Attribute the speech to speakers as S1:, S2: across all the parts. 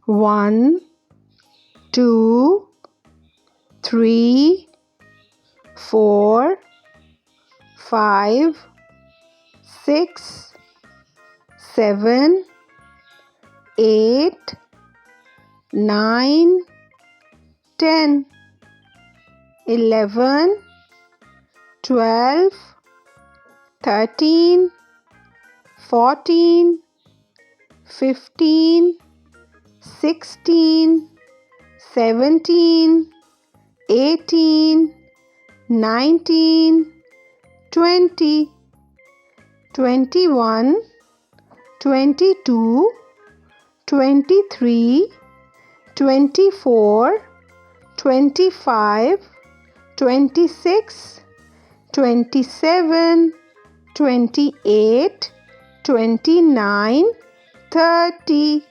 S1: 1, 2, 3, 4, 5, 6, 7, 8, 9, 10, 11, 12, 13, 14, 15, 16, 17, 18, 19, 20, 21, 22, 23, 24, 25, 26, 27, 28, 29, 30,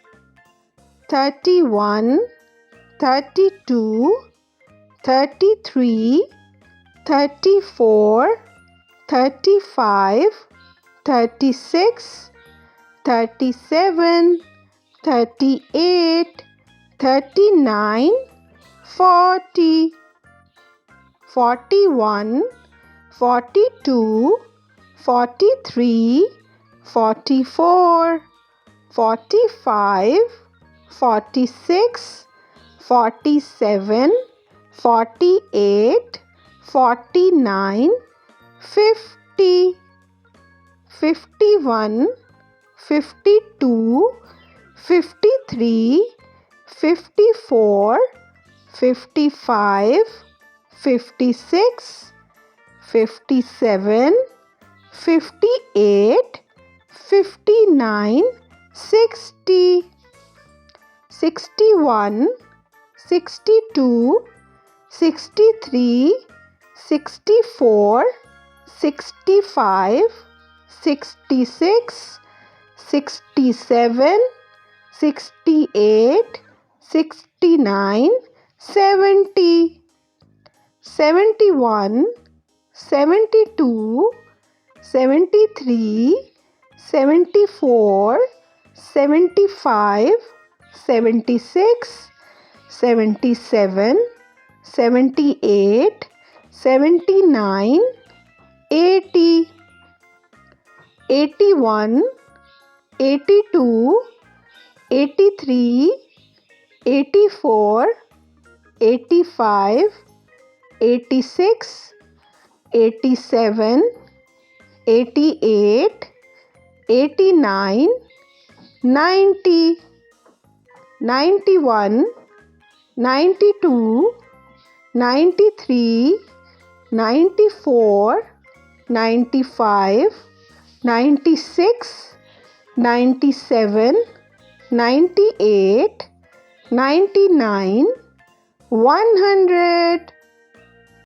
S1: 31, 32, 33, 34, 35, 36, 37, 38, 39, 40, 41, 42, 43, 44, 45, 46, 47, 48, 49, 50, 51, 52, 53, 54, 55, 56, 57, 58, 59, 60, 61, 62, 63, 64, 65, 66, 67, 68, 69, 70, 71, 72, 73, 74, 75, 76, 77, 78, 79, 80, 81, 82, 83, 84, 85, 86, 87, 88, 89, 90, 91, 92, 93, 94, 95, 96, 97, 98, 99, 100.